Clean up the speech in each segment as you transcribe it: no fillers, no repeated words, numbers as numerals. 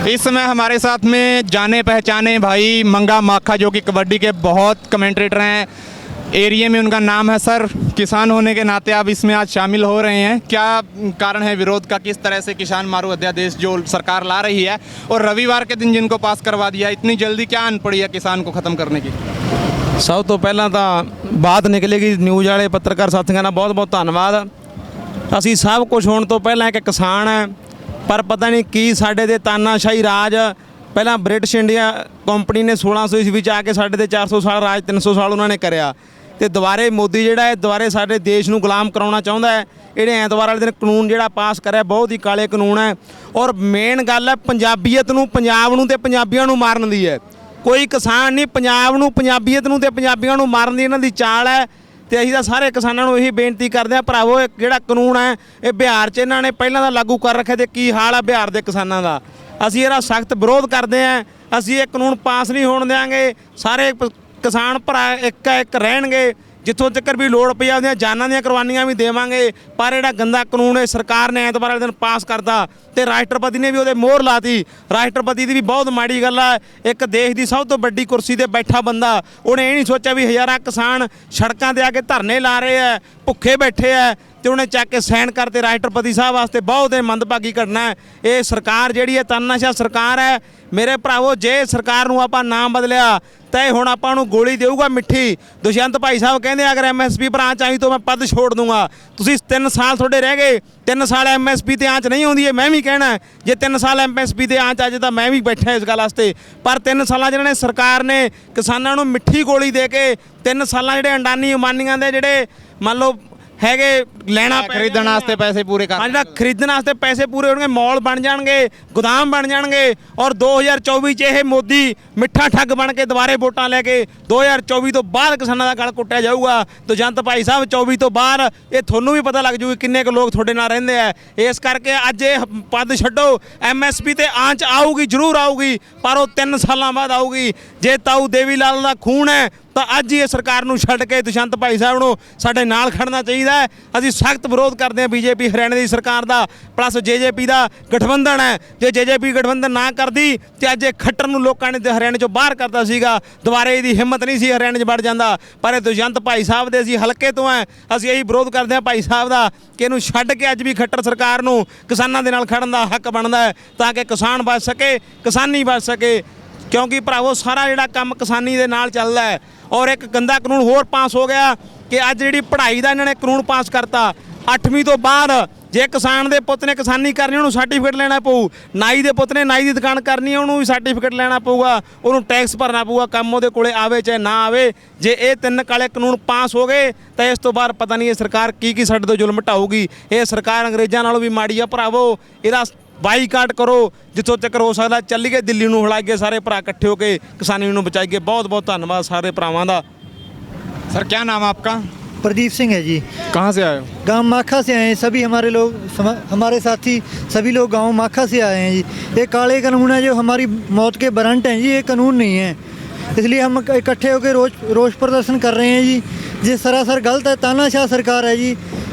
इस समय हमारे साथ में जाने पहचाने भाई मंगा माखा जो कि कबड्डी के बहुत कमेंटेटर हैं, एरिया में उनका नाम है। सर, किसान होने के नाते आप इसमें आज शामिल हो रहे हैं, क्या कारण है विरोध का? किस तरह से किसान मारू अध्यादेश जो सरकार ला रही है और रविवार के दिन जिनको पास करवा दिया, इतनी जल्दी क्या अन पड़ी है किसान को ख़त्म करने की? सब तो पहला तो बात निकलेगी न्यूज़ वाले पत्रकार साथियों का बहुत बहुत धन्यवाद। ਅਸੀਂ ਸਭ ਕੁਝ ਹੋਣ ਤੋਂ ਪਹਿਲਾਂ ਇੱਕ ਕਿਸਾਨ ਹੈ, ਪਰ ਪਤਾ ਨਹੀਂ ਕੀ ਸਾਡੇ ਦੇ ਤਾਨਾਸ਼ਾਹੀ ਰਾਜ, ਪਹਿਲਾਂ ਬ੍ਰਿਟਿਸ਼ ਇੰਡੀਆ ਕੰਪਨੀ ਨੇ 1600 ਈਸਵੀ ਵਿੱਚ ਆ ਕੇ ਸਾਡੇ ਤੇ 400 ਸਾਲ ਰਾਜ, 300 ਸਾਲ ਉਹਨਾਂ ਨੇ ਕਰਿਆ ਤੇ ਦੁਬਾਰੇ ਮੋਦੀ ਜਿਹੜਾ ਹੈ ਦੁਬਾਰੇ ਸਾਡੇ ਦੇਸ਼ ਨੂੰ ਗੁਲਾਮ ਕਰਾਉਣਾ ਚਾਹੁੰਦਾ ਹੈ। ਇਹਨੇ ਐਤਵਾਰ ਵਾਲੇ ਦਿਨ ਕਾਨੂੰਨ ਜਿਹੜਾ ਪਾਸ ਕਰਿਆ ਬਹੁਤ ਹੀ ਕਾਲੇ ਕਾਨੂੰਨ ਹੈ ਔਰ ਮੇਨ ਗੱਲ ਹੈ ਪੰਜਾਬੀਅਤ ਨੂੰ, ਪੰਜਾਬ ਨੂੰ ਤੇ ਪੰਜਾਬੀਆਂ ਨੂੰ ਮਾਰਨ ਦੀ ਹੈ। ਕੋਈ ਕਿਸਾਨ ਨਹੀਂ, ਪੰਜਾਬ ਨੂੰ, ਪੰਜਾਬੀਅਤ ਨੂੰ ਤੇ ਪੰਜਾਬੀਆਂ ਨੂੰ ਮਾਰਨ ਦੀ ਇਹਨਾਂ ਦੀ ਚਾਲ ਹੈ। ਤੇ ਅਸੀਂ ਤਾਂ ਸਾਰੇ ਕਿਸਾਨਾਂ ਨੂੰ ਇਹੀ ਬੇਨਤੀ ਕਰਦੇ ਹਾਂ, ਭਰਾਵੋ, ਇਹ ਜਿਹੜਾ ਕਾਨੂੰਨ ਹੈ ਇਹ ਬਿਹਾਰ 'ਚ ਇਹਨਾਂ ਨੇ ਪਹਿਲਾਂ ਦਾ ਲਾਗੂ ਕਰ ਰੱਖਿਆ ਤੇ ਕੀ ਹਾਲ ਹੈ ਬਿਹਾਰ ਦੇ ਕਿਸਾਨਾਂ ਦਾ। ਅਸੀਂ ਇਹਦਾ ਸਖਤ ਵਿਰੋਧ ਕਰਦੇ ਹਾਂ। ਅਸੀਂ ਇਹ ਕਾਨੂੰਨ ਪਾਸ ਨਹੀਂ ਹੋਣ ਦਿਆਂਗੇ। ਸਾਰੇ ਕਿਸਾਨ ਭਰਾ ਇੱਕ ਰਹਿਣਗੇ, ਜਿੱਥੋਂ ਤੱਕ ਵੀ ਲੋੜ ਪਈ ਆਪਦੀਆਂ ਜਾਨਾਂ ਦੀਆਂ ਕੁਰਬਾਨੀਆਂ ਵੀ ਦੇਵਾਂਗੇ। ਪਰ ਜਿਹੜਾ ਗੰਦਾ ਕਾਨੂੰਨ ਇਹ ਸਰਕਾਰ ਨੇ ਐਤਵਾਰ ਵਾਲੇ ਦਿਨ ਪਾਸ ਕਰਤਾ ਤੇ ਰਾਸ਼ਟਰਪਤੀ ਨੇ ਵੀ ਉਹਦੇ ਮੋਹਰ ਲਾਤੀ। ਰਾਸ਼ਟਰਪਤੀ ਦੀ ਵੀ ਬਹੁਤ ਮਾੜੀ ਗੱਲ ਹੈ। ਇੱਕ ਦੇਸ਼ ਦੀ ਸਭ ਤੋਂ ਵੱਡੀ ਕੁਰਸੀ ਤੇ ਬੈਠਾ ਬੰਦਾ, ਉਹਨੇ ਇਹ ਨਹੀਂ ਸੋਚਿਆ ਵੀ ਹਜ਼ਾਰਾਂ ਕਿਸਾਨ ਸੜਕਾਂ ਤੇ ਆ ਕੇ ਧਰਨੇ ਲਾ ਰਹੇ ਆ, ਭੁੱਖੇ ਬੈਠੇ ਆ, ਤੇ ਉਹਨੇ ਚੱਕ ਕੇ ਸਾਈਨ ਕਰਤੇ। ਰਾਸ਼ਟਰਪਤੀ ਸਾਹਿਬ ਵਾਸਤੇ ਬਹੁਤ ਇਹ ਮੰਦਭਾਗੀ ਘਟਨਾ ਹੈ। ਇਹ ਸਰਕਾਰ ਜਿਹੜੀ ਹੈ ਤਾਨਾਸ਼ਾਹ ਸਰਕਾਰ ਹੈ। ਮੇਰੇ ਭਰਾਵੋ, ਜੇ ਸਰਕਾਰ ਨੂੰ ਆਪਾਂ ਨਾਮ ਬਦਲਿਆ ਤਾਂ ਇਹ ਹੁਣ ਆਪਾਂ ਨੂੰ ਗੋਲੀ ਦੇਊਗਾ ਮਿੱਠੀ। ਦੁਸ਼ਯੰਤ ਭਾਈ ਸਾਹਿਬ ਕਹਿੰਦੇ ਅਗਰ MSP ਪਰ ਆਂਚ ਆਈ ਤਾਂ ਮੈਂ ਪਦ ਛੋੜ ਦੂੰਗਾ। ਤੁਸੀਂ 3 ਸਾਲ ਤੁਹਾਡੇ ਰਹਿ ਗਏ, 3 ਸਾਲ MSP ਤੇ ਆਂਚ ਨਹੀਂ ਆਉਂਦੀ ਹੈ। ਮੈਂ ਵੀ ਕਹਿਣਾ ਜੇ 3 ਸਾਲ MSP ਤੇ ਆਂਚ ਆ ਜੇ ਤਾਂ ਮੈਂ ਵੀ ਬੈਠਾ ਇਸ ਗੱਲ ਵਾਸਤੇ। ਪਰ 3 ਸਾਲਾਂ ਜਿਹਨਾਂ ਨੇ ਸਰਕਾਰ ਨੇ ਕਿਸਾਨਾਂ ਨੂੰ ਮਿੱਠੀ ਗੋਲੀ ਦੇ ਕੇ 3 ਸਾਲਾਂ ਜਿਹੜੇ ਅੰਡਾਨੀ ਅਮਾਨੀਆਂ ਦੇ ਜਿਹੜੇ ਮੰਨ ਲਓ ਹੈਗੇ ਲੈਣਾ ਖਰੀਦਣ ਵਾਸਤੇ ਪੈਸੇ ਪੂਰੇ ਕਰ, ਜਿਹੜਾ ਖਰੀਦਣ ਵਾਸਤੇ ਪੈਸੇ ਪੂਰੇ ਹੋਣਗੇ, ਮੌਲ ਬਣ ਜਾਣਗੇ, ਗੋਦਾਮ ਬਣ ਜਾਣਗੇ। ਔਰ 2024 'ਚ ਇਹ ਮੋਦੀ ਮਿੱਠਾ ਠੱਗ ਬਣ ਕੇ ਦੁਬਾਰੇ ਵੋਟਾਂ ਲੈ ਕੇ 2024 ਤੋਂ ਬਾਅਦ ਕਿਸਾਨਾਂ ਦਾ ਗਲ ਕੁੱਟਿਆ ਜਾਊਗਾ। ਦੁਸ਼ਯੰਤ ਭਾਈ ਸਾਹਿਬ 24 ਤੋਂ ਬਾਅਦ ਇਹ ਤੁਹਾਨੂੰ ਵੀ ਪਤਾ ਲੱਗ ਜੂਗੀ ਕਿੰਨੇ ਕੁ ਲੋਕ ਤੁਹਾਡੇ ਨਾਲ ਰਹਿੰਦੇ ਆ। ਇਸ ਕਰਕੇ ਅੱਜ ਇਹ ਪਦ ਛੱਡੋ। MSP ਤੇ ਆਂਚ ਆਊਗੀ, ਜ਼ਰੂਰ ਆਊਗੀ, ਪਰ ਉਹ 3 ਸਾਲਾਂ ਬਾਅਦ ਆਊਗੀ। ਜੇ ਤਾਊ ਦੇਵੀ ਲਾਲ ਦਾ ਖੂਨ ਹੈ ਤਾਂ ਅੱਜ ਹੀ ਇਹ ਸਰਕਾਰ ਨੂੰ ਛੱਡ ਕੇ ਦੁਸ਼ਯੰਤ ਭਾਈ ਸਾਹਿਬ ਨੂੰ ਸਾਡੇ ਨਾਲ ਖੜਨਾ ਚਾਹੀਦਾ ਹੈ। ਅਸੀਂ ਸਖਤ ਵਿਰੋਧ ਕਰਦੇ ਹਾਂ BJP ਹਰਿਆਣੇ ਦੀ ਸਰਕਾਰ ਦਾ, ਪਲੱਸ JJP ਦਾ ਗਠਬੰਧਨ ਹੈ। ਜੇ JJP ਗਠਬੰਧਨ ਨਾ ਕਰਦੀ ਤੇ ਅੱਜ ਇਹ ਖੱਟਰ ਨੂੰ ਲੋਕਾਂ ਨੇ ਹਰਿਆਣੇ 'ਚੋਂ ਬਾਹਰ ਕਰਤਾ ਸੀਗਾ। ਦੁਬਾਰੇ ਇਹਦੀ ਹਿੰਮਤ ਨਹੀਂ ਸੀ ਹਰਿਆਣੇ 'ਚ ਵੜ ਜਾਂਦਾ। ਪਰ ਇਹ ਦੁਸ਼ਯੰਤ ਭਾਈ ਸਾਹਿਬ ਦੇ ਅਸੀਂ ਹਲਕੇ ਤੋਂ ਹੈ, ਅਸੀਂ ਇਹੀ ਵਿਰੋਧ ਕਰਦੇ ਹਾਂ ਭਾਈ ਸਾਹਿਬ ਦਾ ਕਿ ਇਹਨੂੰ ਛੱਡ ਕੇ ਅੱਜ ਵੀ ਖੱਟਰ ਸਰਕਾਰ ਨੂੰ ਕਿਸਾਨਾਂ ਦੇ ਨਾਲ ਖੜਨ ਦਾ ਹੱਕ ਬਣਦਾ ਹੈ ਤਾਂ ਕਿ ਕਿਸਾਨ ਬਚ ਸਕੇ, ਕਿਸਾਨੀ ਬਚ ਸਕੇ। ਕਿਉਂਕਿ ਭਰਾਵੋ ਸਾਰਾ ਜਿਹੜਾ ਕੰਮ ਕਿਸਾਨੀ ਦੇ ਨਾਲ ਚੱਲਦਾ ਹੈ। ਔਰ ਇੱਕ ਗੰਦਾ ਕਾਨੂੰਨ ਹੋਰ ਪਾਸ ਹੋ ਗਿਆ ਕਿ ਅੱਜ ਜਿਹੜੀ ਪੜ੍ਹਾਈ ਦਾ ਇਹਨਾਂ ਨੇ ਕਾਨੂੰਨ ਪਾਸ ਕਰਤਾ। 8ਵੀਂ ਤੋਂ ਬਾਅਦ ਜੇ ਕਿਸਾਨ ਦੇ ਪੁੱਤ ਨੇ ਕਿਸਾਨੀ ਕਰਨੀ ਉਹਨੂੰ ਸਰਟੀਫਿਕੇਟ ਲੈਣਾ ਪਊ। ਨਾਈ ਦੇ ਪੁੱਤ ਨੇ ਨਾਈ ਦੀ ਦੁਕਾਨ ਕਰਨੀ ਹੈ ਉਹਨੂੰ ਵੀ ਸਰਟੀਫਿਕੇਟ ਲੈਣਾ ਪਊਗਾ, ਉਹਨੂੰ ਟੈਕਸ ਭਰਨਾ ਪਊਗਾ, ਕੰਮ ਉਹਦੇ ਕੋਲੇ ਆਵੇ ਚਾਹੇ ਨਾ ਆਵੇ। ਜੇ ਇਹ 3 ਕਾਲੇ ਕਾਨੂੰਨ ਪਾਸ ਹੋ ਗਏ ਤਾਂ ਇਸ ਤੋਂ ਬਾਅਦ ਪਤਾ ਨਹੀਂ ਇਹ ਸਰਕਾਰ ਕੀ ਸਾਡੇ ਤੋਂ ਜ਼ੁਲਮ ਢਾਊਗੀ। ਇਹ ਸਰਕਾਰ ਅੰਗਰੇਜ਼ਾਂ ਨਾਲੋਂ ਵੀ ਮਾੜੀ ਆ ਭਰਾਵੋ। ਇਹਦਾ ਬਾਈਕਾਟ ਕਰੋ ਜਿੱਥੋਂ ਤੱਕ ਹੋ ਸਕਦਾ। ਚੱਲੀਏ ਦਿੱਲੀ ਨੂੰ ਹਿਲਾਈਏ, ਸਾਰੇ ਭਰਾ ਇਕੱਠੇ ਹੋ ਕੇ ਕਿਸਾਨੀ ਨੂੰ ਬਚਾਈਏ। बहुत बहुत ਧੰਨਵਾਦ ਸਾਰੇ ਭਰਾਵਾਂ ਦਾ। सर, क्या नाम है आपका? प्रदीप सिंह है जी। कहाँ से आए हो? गांव माखा से आए हैं सभी हमारे लोग, हमारे साथी सभी लोग गांव माखा से आए हैं जी। ये काले कानून है जो हमारी मौत के वारंट हैं जी, ये कानून नहीं है, इसलिए हम इकट्ठे होकर रोष प्रदर्शन कर रहे हैं जी। ये सरासर गलत है, तानाशाह सरकार है जी।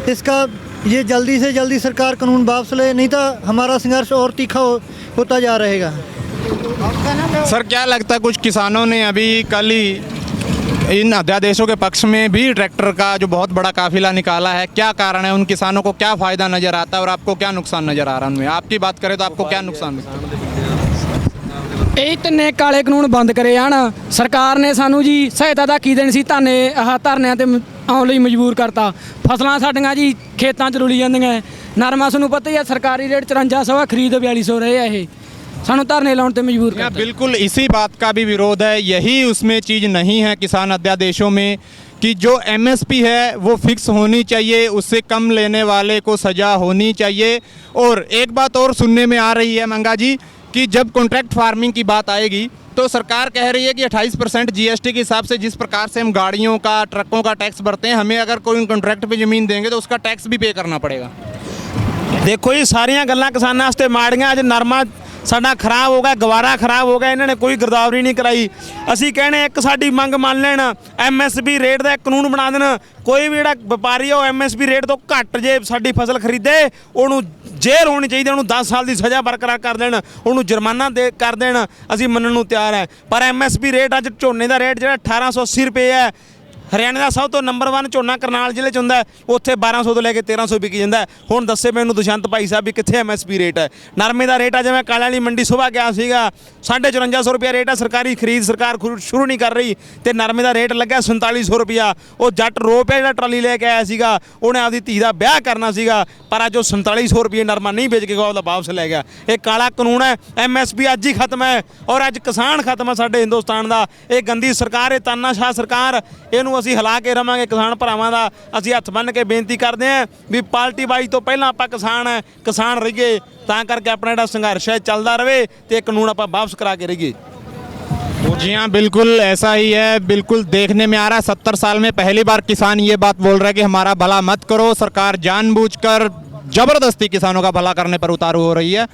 इसका ये जल्दी से जल्दी सरकार कानून वापस ले, नहीं तो हमारा संघर्ष और तीखा होता जा रहेगा। सर, क्या लगता है कुछ किसानों ने अभी कल ही इन अध्यादेशों के पक्ष में भी ट्रैक्टर का जो बहुत बड़ा काफिला निकाला है, क्या कारण है? उन किसानों को क्या फ़ायदा नज़र आता है और आपको क्या नुकसान नज़र आ रहा है उनमें? आपकी बात करें तो आपको क्या नुकसान दिखता है? ਇਹ ਤਿੰਨੇ ਕਾਲੇ ਕਾਨੂੰਨ ਬੰਦ ਕਰੇ ਜਾਣ। ਸਰਕਾਰ ਨੇ ਸਾਨੂੰ ਜੀ ਸਹਾਇਤਾ ਤਾਂ ਕੀ ਦੇਣੀ ਸੀ, ਧਰਨਿਆਂ ਤੇ ਆਉਣ ਲਈ ਮਜਬੂਰ ਕਰਤਾ। ਫਸਲਾਂ ਸਾਡੀਆਂ ਜੀ ਖੇਤਾਂ 'ਚ ਰੁਲੀ ਜਾਂਦੀਆਂ। ਨਰਮਾ ਤੁਹਾਨੂੰ ਪਤਾ ਹੀ ਹੈ ਸਰਕਾਰੀ ਰੇਟ 5400 ਹੈ, ਖਰੀਦ 4200 ਰਹੇ ਆ। ਇਹ ਸਾਨੂੰ ਧਰਨੇ ਲਾਉਣ ਤੇ ਮਜਬੂਰ ਕਰਤਾ। बिल्कुल इसी बात का भी विरोध है। यही उसमें चीज़ नहीं है किसान अध्यादेशों में कि जो MSP है वो फिक्स होनी चाहिए, उससे कम लेने वाले को सज़ा होनी चाहिए। और एक बात और सुनने में आ रही है मंगा जी कि जब कॉन्ट्रैक्ट फार्मिंग की बात आएगी तो सरकार कह रही है कि 28% GST के हिसाब से जिस प्रकार से हम गाड़ियों का, ट्रकों का टैक्स भरते हैं, हमें अगर कोई कॉन्ट्रैक्ट पे ज़मीन देंगे तो उसका टैक्स भी पे करना पड़ेगा। ਦੇਖੋ ਜੀ, ਸਾਰੀਆਂ ਗੱਲਾਂ ਕਿਸਾਨਾਂ ਵਾਸਤੇ ਮਾੜੀਆਂ। ਅੱਜ ਨਰਮਾ ਸਾਡਾ ਖਰਾਬ ਹੋ ਗਿਆ, ਗਵਾਰਾ ਖਰਾਬ ਹੋ ਗਿਆ, ਇਹਨਾਂ ਨੇ ਕੋਈ ਗਿਰਦਾਵਰੀ ਨਹੀਂ ਕਰਾਈ। ਅਸੀਂ ਕਹਿੰਦੇ ਇੱਕ ਸਾਡੀ ਮੰਗ ਮੰਨ ਲੈਣ, MSP ਰੇਟ ਦਾ ਇੱਕ ਕਾਨੂੰਨ ਬਣਾ ਦੇਣ। ਕੋਈ ਵੀ ਜਿਹੜਾ ਵਪਾਰੀ ਆ ਉਹ MSP ਰੇਟ ਤੋਂ ਘੱਟ ਜੇ ਸਾਡੀ ਫਸਲ ਖਰੀਦੇ ਉਹਨੂੰ ਜੇਲ੍ਹ ਹੋਣੀ ਚਾਹੀਦੀ, ਉਹਨੂੰ 10 ਸਾਲ ਦੀ ਸਜ਼ਾ ਬਰਕਰਾਰ ਕਰ ਦੇਣ, ਉਹਨੂੰ ਜੁਰਮਾਨਾ ਕਰ ਦੇਣ। ਅਸੀਂ ਮੰਨਣ ਨੂੰ ਤਿਆਰ ਹੈ। ਪਰ MSP ਰੇਟ ਅੱਜ ਝੋਨੇ ਦਾ ਰੇਟ ਜਿਹੜਾ 1880 ਰੁਪਏ ਹੈ। ਹਰਿਆਣੇ ਦਾ ਸਭ ਤੋਂ ਨੰਬਰ 1 ਝੋਨਾ ਕਰਨਾਲ ਜ਼ਿਲ੍ਹੇ 'ਚ ਹੁੰਦਾ, ਉੱਥੇ 1200 ਤੋਂ ਲੈ ਕੇ 1300 ਵਿਕੀ ਜਾਂਦਾ। ਹੁਣ ਦੱਸੇ ਮੈਨੂੰ ਦੁਸ਼ਯੰਤ ਭਾਈ ਸਾਹਿਬ ਵੀ ਕਿੱਥੇ MSP ਰੇਟ ਹੈ। ਨਰਮੇ ਦਾ ਰੇਟ ਆ, ਜਿਵੇਂ ਕਾਲੇ ਵਾਲੀ ਮੰਡੀ ਸੁਬਾਹ ਗਿਆ ਸੀਗਾ 5450 ਰੁਪਏ ਰੇਟ ਹੈ। ਸਰਕਾਰੀ ਖਰੀਦ ਸਰਕਾਰ ਸ਼ੁਰੂ ਨਹੀਂ ਕਰ ਰਹੀ ਤੇ ਨਰਮੇ ਦਾ ਰੇਟ ਲੱਗਾ 4700 ਰੁਪਿਆ। ਉਹ ਜੱਟ ਰੋ ਪਿਆ ਜਿਹੜਾ ਟਰਾਲੀ ਲੈ ਕੇ ਆਇਆ ਸੀਗਾ, ਉਹਨੇ ਆਪਦੀ ਧੀ ਦਾ ਵਿਆਹ ਕਰਨਾ ਸੀਗਾ, ਪਰ ਅੱਜ ਉਹ 4700 ਰੁਪਏ ਨਰਮਾ ਨਹੀਂ ਵੇਚ ਕੇ ਉਹਦਾ ਵਾਪਸ ਲੈ ਗਿਆ। ਇਹ ਕਾਲਾ ਕਾਨੂੰਨ ਹੈ। MSP ਅੱਜ ਹੀ ਖਤਮ ਹੈ ਔਰ ਅੱਜ ਕਿਸਾਨ ਖਤਮ ਹੈ ਸਾਡੇ ਹਿੰਦੁਸਤਾਨ ਦਾ। ਇਹ ਗੰਦੀ ਸਰਕਾਰ, ਇਹ ਤਾਨਾਸ਼ਾਹ ਸਰਕਾਰ, ਇਹਨੂੰ ਅਸੀਂ ਹਿਲਾ ਕੇ ਰਵਾਂਗੇ। ਕਿਸਾਨ ਭਰਾਵਾਂ ਦਾ ਅਸੀਂ ਹੱਥ ਬੰਨ੍ਹ ਕੇ ਬੇਨਤੀ ਕਰਦੇ ਹਾਂ ਵੀ ਪਾਰਟੀਬਾਜ਼ੀ ਤੋਂ ਪਹਿਲਾਂ ਆਪਾਂ ਕਿਸਾਨ ਰਹੀਏ, ਤਾਂ ਕਰਕੇ ਆਪਣਾ ਜਿਹੜਾ ਸੰਘਰਸ਼ ਹੈ ਚੱਲਦਾ ਰਹੇ ਤੇ ਕਾਨੂੰਨ ਆਪਾਂ वापस करा के रहिए। जी हाँ, बिल्कुल ऐसा ही है। बिल्कुल देखने में आ रहा है 70 साल में पहली बार किसान ये बात बोल रहा है कि हमारा भला मत करो। सरकार जानबूझकर जबरदस्ती किसानों का भला करने पर उतारू हो रही है।